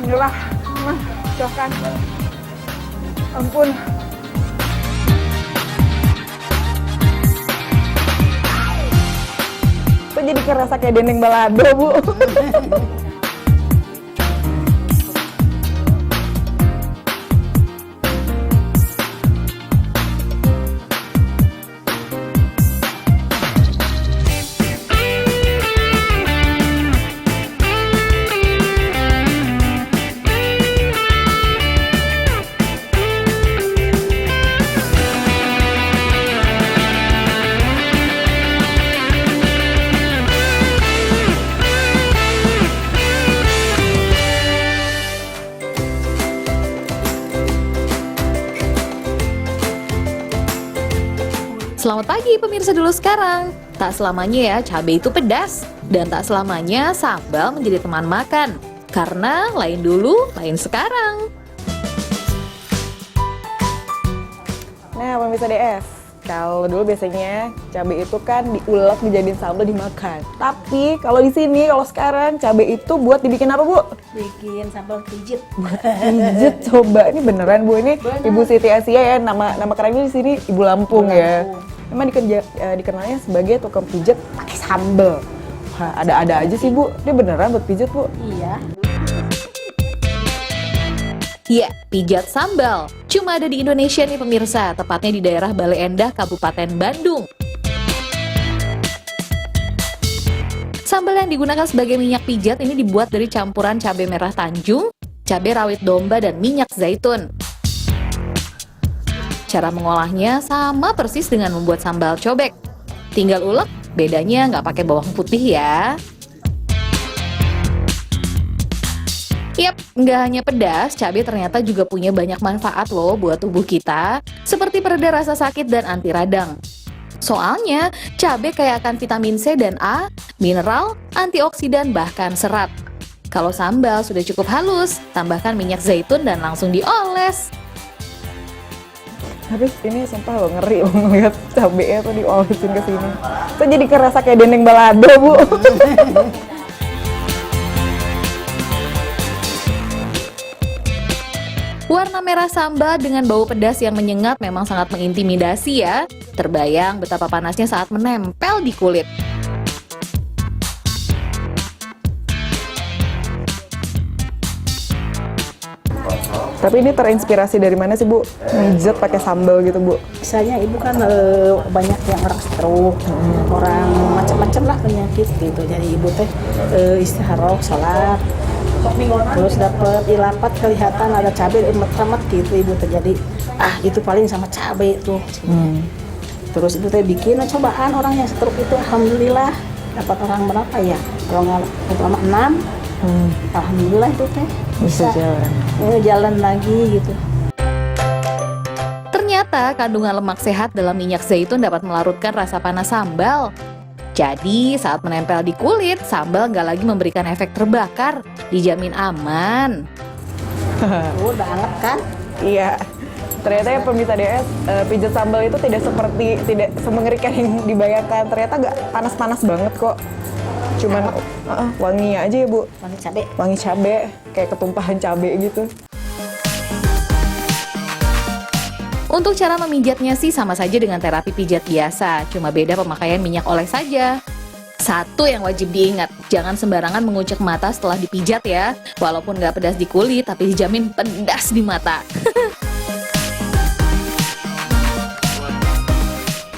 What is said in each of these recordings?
Inilah, silahkan. Ampun. Itu jadi kerasa kayak dendeng balado, Bu. Selamat pagi pemirsa dulu sekarang. Tak selamanya ya cabai itu pedas. Dan tak selamanya sambal menjadi teman makan. Karena lain dulu, lain sekarang. Nah, pemirsa DS, kalau dulu biasanya cabai itu kan diulek dijadiin sambal dimakan. Tapi kalau di sini, kalau sekarang cabai itu buat dibikin apa, Bu? Bikin sambal pijit. Pijet coba. Ini beneran, Bu. Ini Bener. Ibu Siti Asia ya, nama kerennya di sini Ibu Lampung ya. Lampung. Memang dikenalnya sebagai tukang pijet pakai sambal. Wah, ada-ada aja sih, Bu. Dia beneran buat pijet, Bu. Iya. Ya, pijat sambal. Cuma ada di Indonesia nih pemirsa, tepatnya di daerah Bale Endah, Kabupaten Bandung. Sambal yang digunakan sebagai minyak pijat ini dibuat dari campuran cabai merah Tanjung, cabai rawit domba, dan minyak zaitun. Cara mengolahnya sama persis dengan membuat sambal cobek. Tinggal ulek, bedanya nggak pakai bawang putih ya. Yap, nggak hanya pedas, cabai ternyata juga punya banyak manfaat loh buat tubuh kita, seperti pereda rasa sakit dan anti radang. Soalnya, cabai kaya akan vitamin C dan A, mineral, antioksidan, bahkan serat. Kalau sambal sudah cukup halus, tambahkan minyak zaitun dan langsung dioles. Tapi ini sumpah loh, ngeri loh ngeliat cabenya tuh diolesin ke sini. Itu jadi kerasa kayak dendeng balado, Bu. Warna merah sambal dengan bau pedas yang menyengat memang sangat mengintimidasi ya. Terbayang betapa panasnya saat menempel di kulit. Tapi ini terinspirasi dari mana sih, Bu? Mijet pakai sambal gitu, Bu. Misalnya ibu kan banyak yang orang stroke, orang macam-macam lah penyakit gitu. Jadi ibu teh istirahat, sholat, terus dapat ilapat kelihatan ada cabai emet-emet gitu ibu teh. Jadi itu paling sama cabai tuh. Terus ibu teh bikin cobaan orang yang stroke itu, alhamdulillah dapat orang berapa ya? Kalau nggak lama 6. Alhamdulillah itu teh bisa jalan lagi gitu. Ternyata kandungan lemak sehat dalam minyak zaitun dapat melarutkan rasa panas sambal. Jadi saat menempel di kulit, sambal nggak lagi memberikan efek terbakar, dijamin aman. Udah anget kan? Iya. Ternyata ya pemirsa DS, pijat sambal itu tidak semengerikan yang dibayangkan. Ternyata nggak panas-panas banget kok. Cuman wangi aja ya, Bu. Wangi cabai. Wangi cabai, kayak ketumpahan cabai gitu. Untuk cara memijatnya sih sama saja dengan terapi pijat biasa, cuma beda pemakaian minyak oleh saja. Satu yang wajib diingat, jangan sembarangan mengucek mata setelah dipijat ya. Walaupun nggak pedas di kulit, tapi dijamin pedas di mata.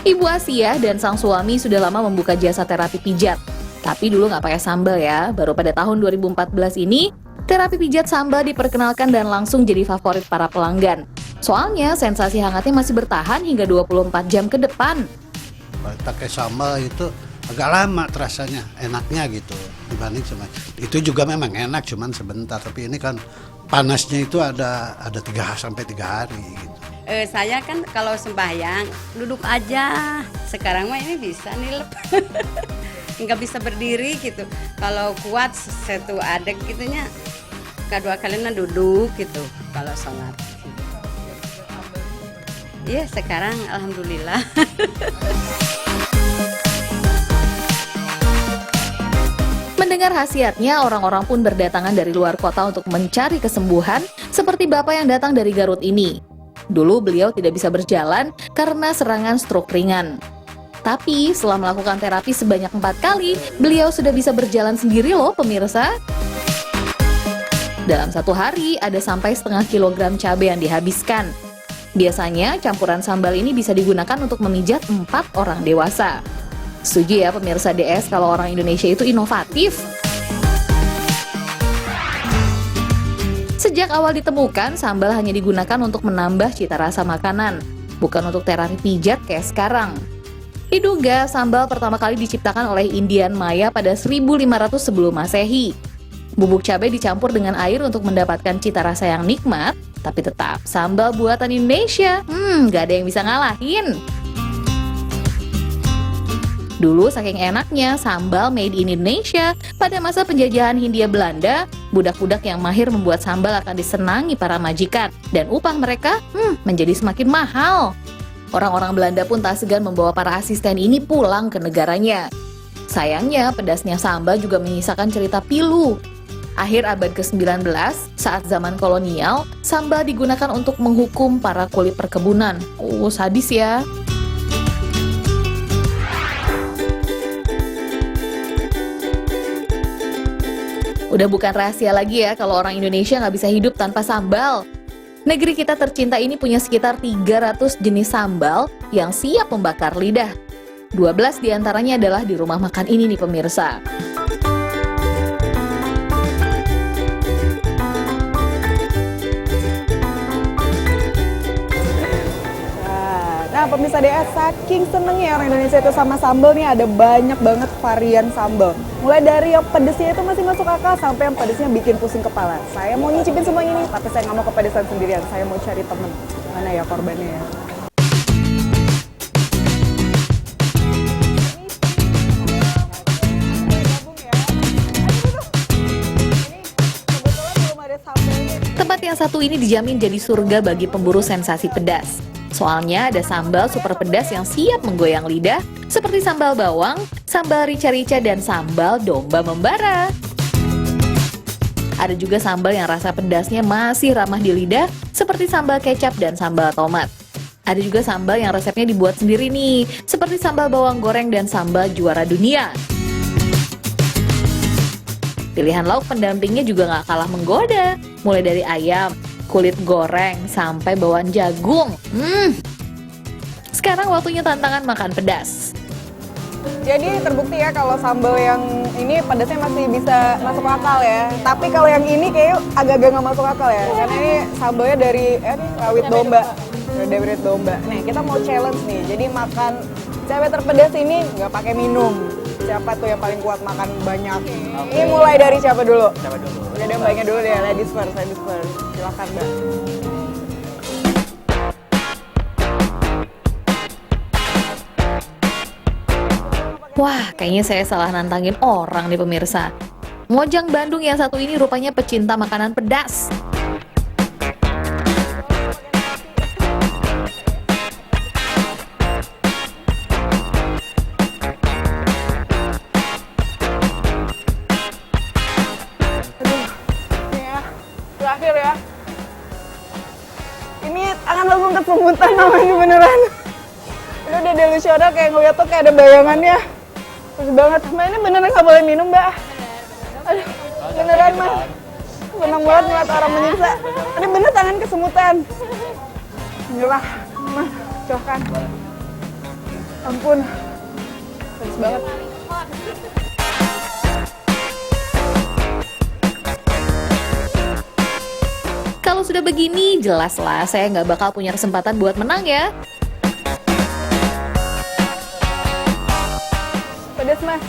Ibu Asia dan sang suami sudah lama membuka jasa terapi pijat. Tapi dulu nggak pakai sambal ya, baru pada tahun 2014 ini, terapi pijat sambal diperkenalkan dan langsung jadi favorit para pelanggan. Soalnya sensasi hangatnya masih bertahan hingga 24 jam ke depan. Pakai sambal itu agak lama terasanya, enaknya gitu dibanding sama itu juga memang enak cuman sebentar, tapi ini kan panasnya itu ada 3 hari gitu. Saya kan kalau sembahyang duduk aja, sekarang mah ini bisa nilep. Nggak bisa berdiri gitu. Kalau kuat satu adek gitunya, kedua kalinya duduk gitu kalau sholat. Iya, sekarang alhamdulillah. Mendengar khasiatnya, orang-orang pun berdatangan dari luar kota untuk mencari kesembuhan, seperti bapak yang datang dari Garut ini. Dulu beliau tidak bisa berjalan karena serangan stroke ringan. Tapi setelah melakukan terapi sebanyak 4 kali, beliau sudah bisa berjalan sendiri loh pemirsa. Dalam 1 hari ada sampai setengah kilogram cabai yang dihabiskan. Biasanya campuran sambal ini bisa digunakan untuk memijat 4 orang dewasa. Setuju ya pemirsa DS kalau orang Indonesia itu inovatif? Sejak awal ditemukan, sambal hanya digunakan untuk menambah cita rasa makanan, bukan untuk terapi pijat kayak sekarang. Diduga sambal pertama kali diciptakan oleh Indian Maya pada 1500 sebelum Masehi. Bubuk cabai dicampur dengan air untuk mendapatkan cita rasa yang nikmat, tapi tetap sambal buatan Indonesia. Gak ada yang bisa ngalahin. Dulu saking enaknya sambal made in Indonesia, pada masa penjajahan Hindia Belanda, budak-budak yang mahir membuat sambal akan disenangi para majikan, dan upah mereka menjadi semakin mahal. Orang-orang Belanda pun tak segan membawa para asisten ini pulang ke negaranya. Sayangnya, pedasnya sambal juga menyisakan cerita pilu. Akhir abad ke-19, saat zaman kolonial, sambal digunakan untuk menghukum para kuli perkebunan. Sadis ya. Udah bukan rahasia lagi ya kalau orang Indonesia nggak bisa hidup tanpa sambal. Negeri kita tercinta ini punya sekitar 300 jenis sambal yang siap membakar lidah. 12 diantaranya adalah di rumah makan ini nih pemirsa. Nah, pemirsa DS, saking senengnya orang Indonesia itu sama sambal nih, ada banyak banget varian sambal. Mulai dari yang pedesnya itu masih masuk akal sampai yang pedesnya bikin pusing kepala. Saya mau nyicipin semua ini, tapi saya nggak mau kepedesan sendirian. Saya mau cari temen. Mana ya korbannya ya? Tempat yang satu ini dijamin jadi surga bagi pemburu sensasi pedas. Soalnya ada sambal super pedas yang siap menggoyang lidah, seperti sambal bawang, sambal rica-rica, dan sambal domba membara. Ada juga sambal yang rasa pedasnya masih ramah di lidah, seperti sambal kecap dan sambal tomat. Ada juga sambal yang resepnya dibuat sendiri nih, seperti sambal bawang goreng dan sambal juara dunia. Pilihan lauk pendampingnya juga nggak kalah menggoda, mulai dari ayam, kulit goreng, sampai bawang jagung. Sekarang waktunya tantangan makan pedas. Jadi terbukti ya kalau sambal yang ini pedasnya masih bisa masuk akal ya. Tapi kalau yang ini kayak agak-agak nggak masuk akal ya. Karena ini sambalnya dari rawit domba. Dari rawit domba. Nih kita mau challenge nih. Jadi makan cabai terpedas ini nggak pakai minum. Siapa tuh yang paling kuat makan banyak? Ini mulai dari siapa dulu? Siapa dulu? Jadi mbaknya dulu deh, ladies first. Silakan mbak. Wah, kayaknya saya salah nantangin orang nih pemirsa. Mojang Bandung yang satu ini rupanya pecinta makanan pedas. Terakhir ya. Ini akan langsung kesemutan namanya beneran. Ini udah delusional kayak ngeliat tuh kayak ada bayangannya. Terus banget. Mbak ini beneran nggak boleh minum mbak. Aduh, beneran mah. Senang banget ngeliat orang menyiksa. Ini bener tangan kesemutan. Nyerah. Mah, cokan. Ampun. Terus banget. Kalau sudah begini, jelaslah saya nggak bakal punya kesempatan buat menang ya. Pedes mas.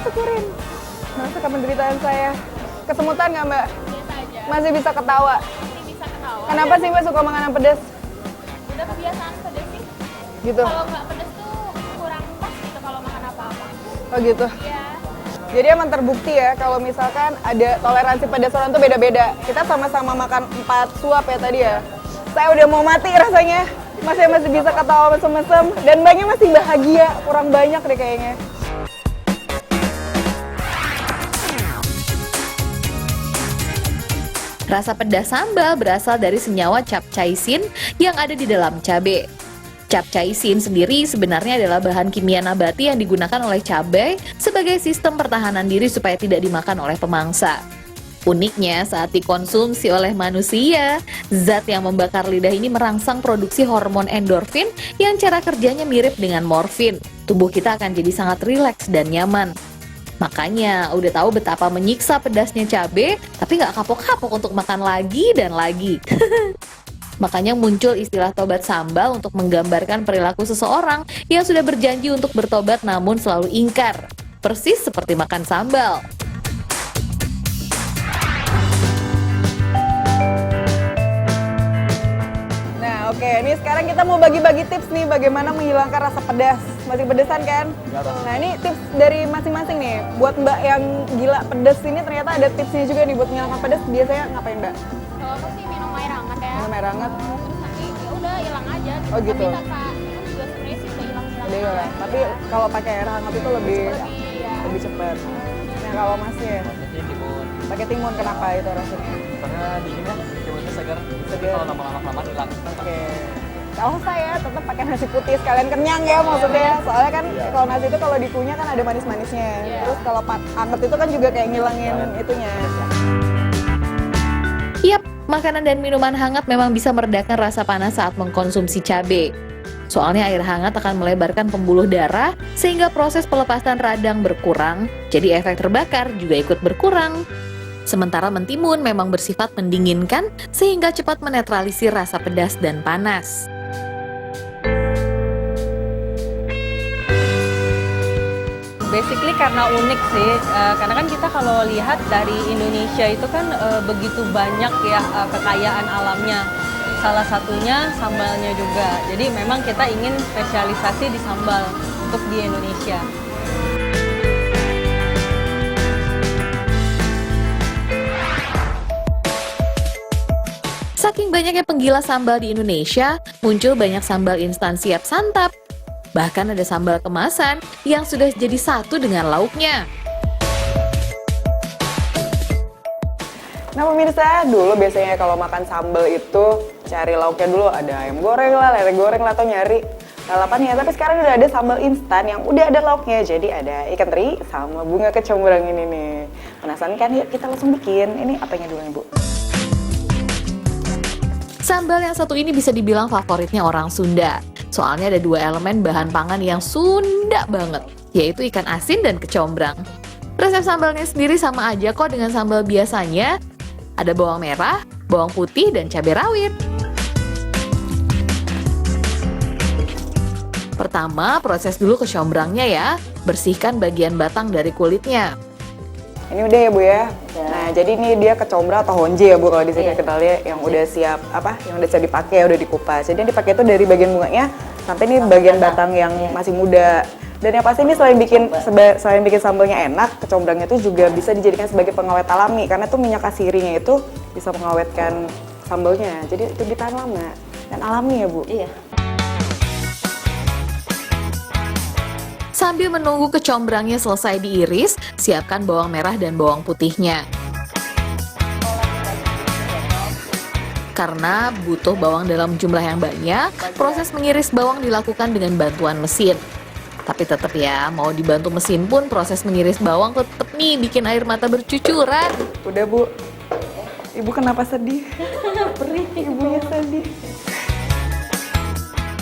Syukurin. Masa penderitaan saya. Kesemutan nggak mbak? Biasa aja. Masih bisa ketawa. Masih bisa ketawa. Kenapa sih mbak suka makanan pedas? Udah kebiasaan pedes sih. Gitu. Kalau nggak pedes tuh kurang pas gitu kalau makan apa-apa. Oh gitu. Iya. Jadi emang terbukti ya kalau misalkan ada toleransi pedas orang tuh beda-beda. Kita sama-sama makan 4 suap ya tadi ya. Saya udah mau mati rasanya. Masih bisa ketawa mesem-mesem dan mbaknya masih bahagia, kurang banyak deh kayaknya. Rasa pedas sambal berasal dari senyawa capsaicin yang ada di dalam cabai. Capsaicin sendiri sebenarnya adalah bahan kimia nabati yang digunakan oleh cabai sebagai sistem pertahanan diri supaya tidak dimakan oleh pemangsa. Uniknya, saat dikonsumsi oleh manusia, zat yang membakar lidah ini merangsang produksi hormon endorfin yang cara kerjanya mirip dengan morfin. Tubuh kita akan jadi sangat rileks dan nyaman. Makanya, udah tahu betapa menyiksa pedasnya cabai, tapi nggak kapok-kapok untuk makan lagi dan lagi. Makanya muncul istilah tobat sambal untuk menggambarkan perilaku seseorang yang sudah berjanji untuk bertobat namun selalu ingkar. Persis seperti makan sambal. Oke, ini sekarang kita mau bagi-bagi tips nih bagaimana menghilangkan rasa pedas. Masih pedesan kan? Nah, ini tips dari masing-masing nih. Buat mbak yang gila pedas ini ternyata ada tipsnya juga nih buat menghilangkan pedas. Biasanya ngapain mbak? Kalau aku sih minum air hangat ya. Minum air hangat? Terus nanti ya udah hilang aja. Oh gitu? Tapi tanpa minum juga sebenarnya sih udah hilang-hilang. Udah hilang. Tapi kalau pakai air hangat itu lebih Lebih cepat. Nah, kalau masnya pakai timun, kenapa itu rasanya? Karena dinginnya timunnya segar. Jadi kalau lama-lama hilang. Oke. Kalau saya tetap pakai nasi putih sekalian kenyang ya maksudnya. Soalnya kan kalau nasi itu kalau dikunyah kan ada manis-manisnya. Terus kalau anget itu kan juga kayak ngilangin itunya. Yap, makanan dan minuman hangat memang bisa meredakan rasa panas saat mengkonsumsi cabai. Soalnya air hangat akan melebarkan pembuluh darah sehingga proses pelepasan radang berkurang, jadi efek terbakar juga ikut berkurang. Sementara mentimun memang bersifat mendinginkan sehingga cepat menetralisir rasa pedas dan panas. Basically karena unik sih, karena kan kita kalau lihat dari Indonesia itu kan begitu banyak ya kekayaan alamnya. Salah satunya sambalnya juga. Jadi memang kita ingin spesialisasi di sambal untuk di Indonesia. Saking banyaknya penggila sambal di Indonesia, muncul banyak sambal instan siap santap. Bahkan ada sambal kemasan yang sudah jadi satu dengan lauknya. Nah pemirsa, dulu biasanya kalau makan sambal itu cari lauknya dulu, ada ayam goreng lah, lele goreng lah, atau nyari lalapan ya. Tapi sekarang udah ada sambal instan yang udah ada lauknya. Jadi ada ikan teri sama bunga kecombrang ini nih. Penasaran kan? Yuk kita langsung bikin. Ini apanya dulu nih Bu? Sambal yang satu ini bisa dibilang favoritnya orang Sunda. Soalnya ada dua elemen bahan pangan yang Sunda banget, yaitu ikan asin dan kecombrang. Resep sambalnya sendiri sama aja kok dengan sambal biasanya. Ada bawang merah, bawang putih, dan cabai rawit. Pertama, proses dulu kecombrangnya ya. Bersihkan bagian batang dari kulitnya. Ini udah ya Bu ya. Nah, jadi ini dia kecombrang atau honje ya Bu kalau di sini kita lihat yang udah siap yang udah siap dipakai, udah dikupas. Jadi yang dipakai itu dari bagian bunganya sampai ini bagian batang yang masih muda. Dan yang pasti ini selain bikin sambalnya enak, kecombrangnya itu juga bisa dijadikan sebagai pengawet alami karena tuh minyak kasirinya itu bisa mengawetkan sambalnya. Jadi itu ditahan lama dan alami ya Bu. Iya. Sambil menunggu kecombrangnya selesai diiris, siapkan bawang merah dan bawang putihnya. Karena butuh bawang dalam jumlah yang banyak, proses mengiris bawang dilakukan dengan bantuan mesin. Tapi tetap ya, mau dibantu mesin pun proses mengiris bawang tetap nih bikin air mata bercucuran. Udah Bu. Ibu kenapa sedih? Perih, ibunya sedih.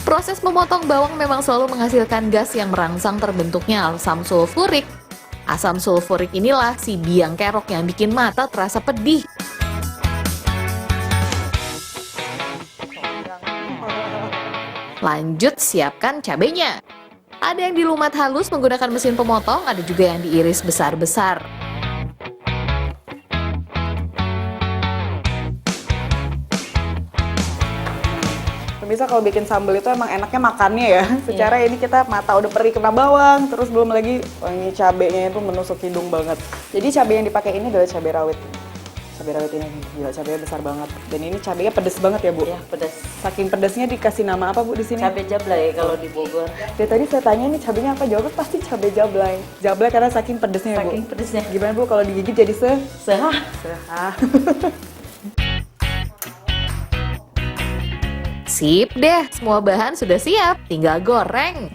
Proses memotong bawang memang selalu menghasilkan gas yang merangsang terbentuknya asam sulfurik. Asam sulfurik inilah si biang kerok yang bikin mata terasa pedih. Lanjut siapkan cabenya. Ada yang dilumat halus menggunakan mesin pemotong, ada juga yang diiris besar-besar. Bisa kalau bikin sambal itu emang enaknya makannya ya. Secara ini kita mata udah perih kena bawang, terus belum lagi wangi cabenya itu menusuk hidung banget. Jadi cabai yang dipakai ini adalah cabai rawit. Cabai rawit ini, gila cabainya besar banget. Dan ini cabainya pedes banget ya Bu? Ya, pedas. Saking pedesnya dikasih nama apa Bu di sini? Cabai jablay kalau di Bogor. Dari tadi saya tanya nih cabainya apa, jawabnya pasti cabai jablay. Jablay karena saking pedesnya ya Bu? Saking pedesnya. Gimana Bu kalau digigit jadi Sehah. Sip deh, semua bahan sudah siap, tinggal goreng.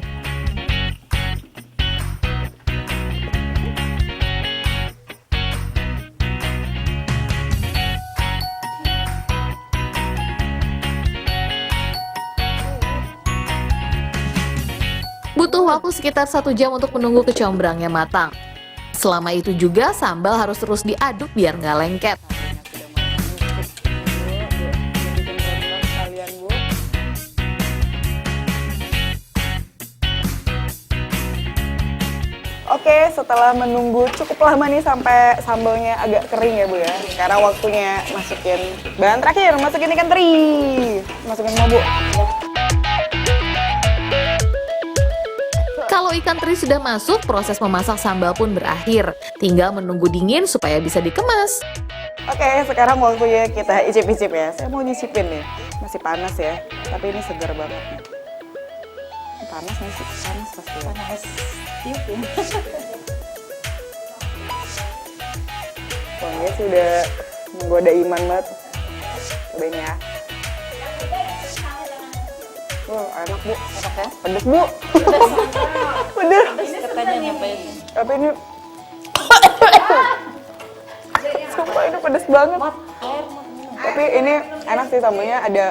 Butuh waktu sekitar 1 jam untuk menunggu kecombrangnya matang. Selama itu juga sambal harus terus diaduk biar nggak lengket. Oke, setelah menunggu cukup lama nih sampai sambalnya agak kering ya Bu ya. Sekarang waktunya masukin bahan terakhir, masukin ikan teri. Masukin semua Bu. Kalau ikan teri sudah masuk, proses memasak sambal pun berakhir. Tinggal menunggu dingin supaya bisa dikemas. Oke, sekarang waktunya kita icip-icip ya. Saya mau nyicipin nih. Masih panas ya, tapi ini segar banget nih. Panas nih sih, panas pasti ya. Panas. Tiup ya. Wanginya sih udah menggoda iman banget. Cobain ya. Wah, enak Bu. Enak ya? Pedes Bu. Pedes. Katanya nyampein. Tapi ini sumpah ini pedes banget. Tapi ini enak sih sambalnya, ada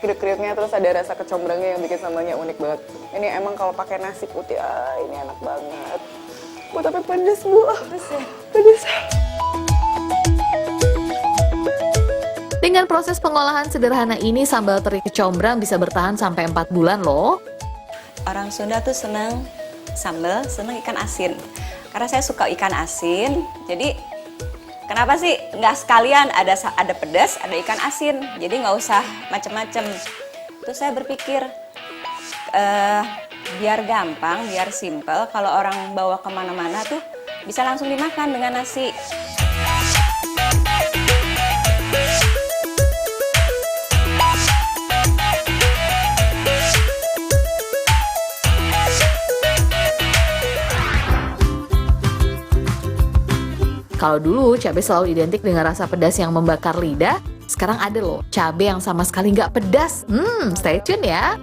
kriuk-kriuknya, terus ada rasa kecombrangnya yang bikin sambalnya unik banget. Ini emang kalau pakai nasi putih, ini enak banget. Bu, tapi pedes Bu. Pedes ya? Pedes. Dengan proses pengolahan sederhana ini, sambal teri kecombrang bisa bertahan sampai 4 bulan loh. Orang Sunda tuh seneng sambal, seneng ikan asin. Karena saya suka ikan asin, jadi kenapa sih nggak sekalian ada pedas, ada ikan asin, jadi nggak usah macem-macem. Terus saya berpikir biar gampang, biar simple, kalau orang bawa kemana-mana tuh bisa langsung dimakan dengan nasi. Kalau dulu cabai selalu identik dengan rasa pedas yang membakar lidah, sekarang ada loh cabai yang sama sekali nggak pedas. Stay tune ya.